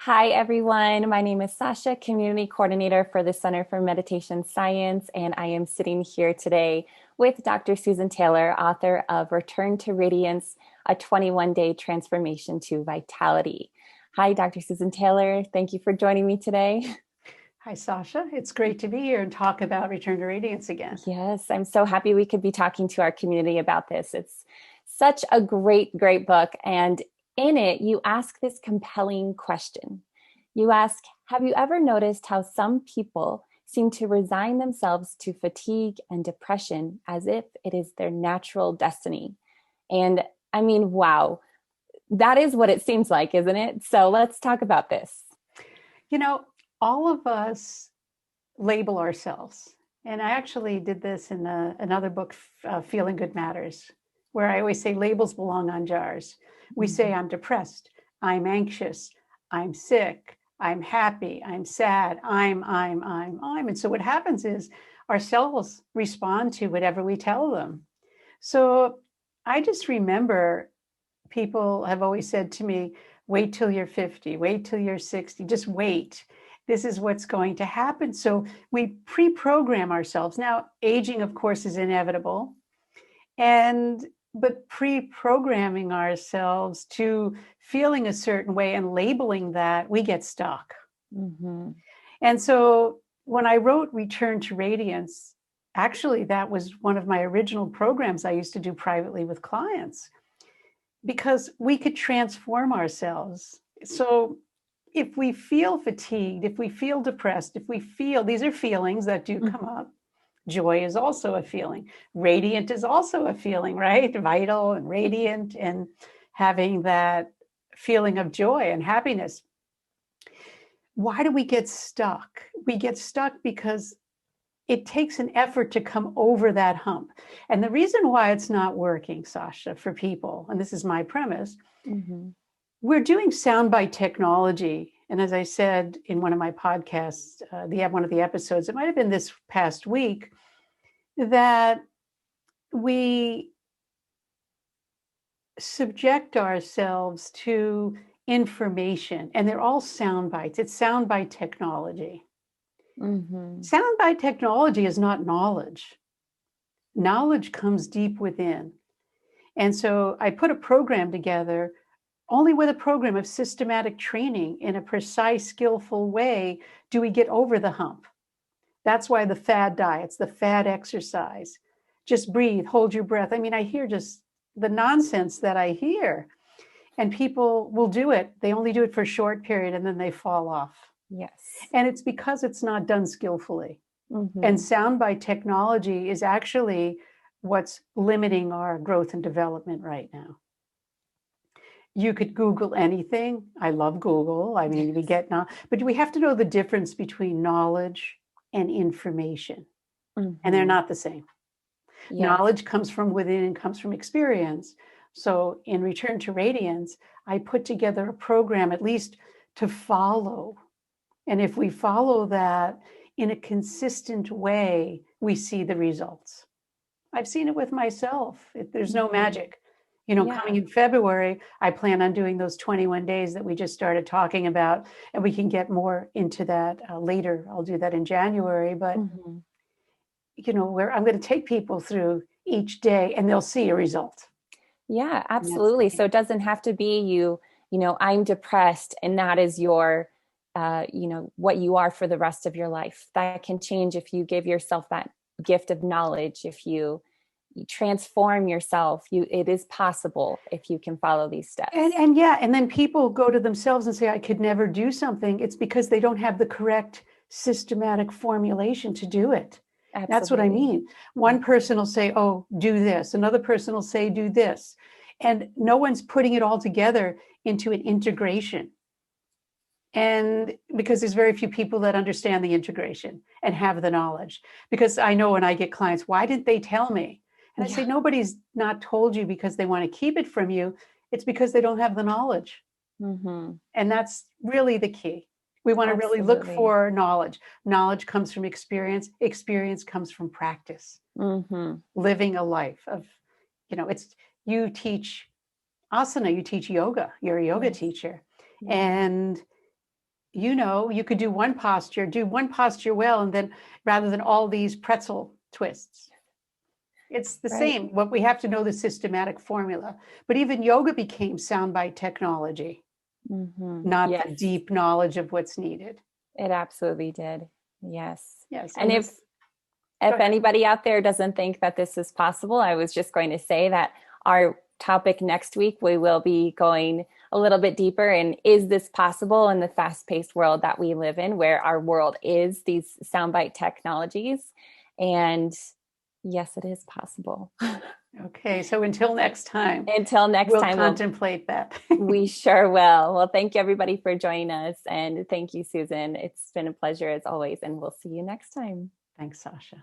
Hi, everyone. My name is Sasha, Community Coordinator for the Center for Meditation Science, and I am sitting here today with Dr. Susan Taylor, author of Return to Radiance, a 21-day transformation to vitality. Hi, Dr. Susan Taylor. Thank you for joining me today. Hi, Sasha. It's great to be here and talk about Return to Radiance again. Yes, I'm so happy we could be talking to our community about this. It's such a great book. And in it, you ask this compelling question. You ask, have you ever noticed how some people seem to resign themselves to fatigue and depression as if it is their natural destiny? And I mean, wow, that is what it seems like, isn't it? So let's talk about this. You know, all of us label ourselves. And I actually did this in another book, Feeling Good Matters, where I always say labels belong on jars. We say, I'm depressed, I'm anxious, I'm sick, I'm happy, I'm sad, I'm. And so what happens is our cells respond to whatever we tell them. So I just remember people have always said to me, wait till you're 50, wait till you're 60, just wait. This is what's going to happen. So we pre-program ourselves. Now, aging, of course, is inevitable. But pre-programming ourselves to feeling a certain way and labeling that, we get stuck. Mm-hmm. And so when I wrote Return to Radiance, actually, that was one of my original programs I used to do privately with clients because we could transform ourselves. So if we feel fatigued, if we feel depressed, if we feel, these are feelings that do come up. Joy is also a feeling. Radiant is also a feeling, right? Vital and radiant, and having that feeling of joy and happiness. Why do we get stuck? We get stuck because it takes an effort to come over that hump. And the reason why it's not working, Sasha, for people, and this is my premise, we're doing soundbite technology. And as I said in one of my podcasts, one of the episodes, it might have been this past week, that we subject ourselves to information, and they're all sound bites. It's soundbite technology. Soundbite technology is not knowledge. Knowledge comes deep within. And so I put a program together. Only with a program of systematic training in a precise, skillful way do we get over the hump. That's why the fad diets, the fad exercise, just breathe, hold your breath. I mean, I hear just the nonsense that I hear, and people will do it. They only do it for a short period and then they fall off. Yes. And it's because it's not done skillfully. Mm-hmm. And soundbite technology is actually what's limiting our growth and development right now. You could Google anything. I love Google. I mean, we get now, but we have to know the difference between knowledge and information. And they're not the same. Yes. Knowledge comes from within and comes from experience. So in Return to Radiance, I put together a program at least to follow. And if we follow that in a consistent way, we see the results. I've seen it with myself. There's no magic. Coming in February, I plan on doing those 21 days that we just started talking about, and we can get more into that later. I'll do that in January, but where I'm going to take people through each day and they'll see a result. Yeah, absolutely. So it doesn't have to be I'm depressed and that is your, what you are for the rest of your life. That can change if you give yourself that gift of knowledge, if you transform yourself. It is possible if you can follow these steps. And then people go to themselves and say, I could never do something. It's because they don't have the correct systematic formulation to do it. Absolutely. That's what I mean. One person will say, oh, do this. Another person will say, do this. And no one's putting it all together into an integration. And because there's very few people that understand the integration and have the knowledge. Because I know when I get clients, why didn't they tell me? And I say, nobody's not told you because they want to keep it from you. It's because they don't have the knowledge. And that's really the key. We want to really look for knowledge. Knowledge comes from experience. Experience comes from practice. Living a life of, you teach asana, you teach yoga. You're a yoga teacher. And you could do one posture well, and then rather than all these pretzel twists. It's the Right. same. What we have to know the systematic formula. But even yoga became soundbite technology, not the Yes, deep knowledge of what's needed. it absolutely did. Yes. Yes. And And if this, go if ahead. anybody out there doesn't think that this is possible, I was just going to say that our topic next week, we will be going a little bit deeper in, is this possible in the fast-paced world that we live in, where our world is these soundbite technologies? And yes, it is possible. Okay. So until next time, Until next we'll time, contemplate that. we sure will. Well, thank you everybody for joining us. And thank you, Susan. It's been a pleasure as always. And we'll see you next time. Thanks, Sasha.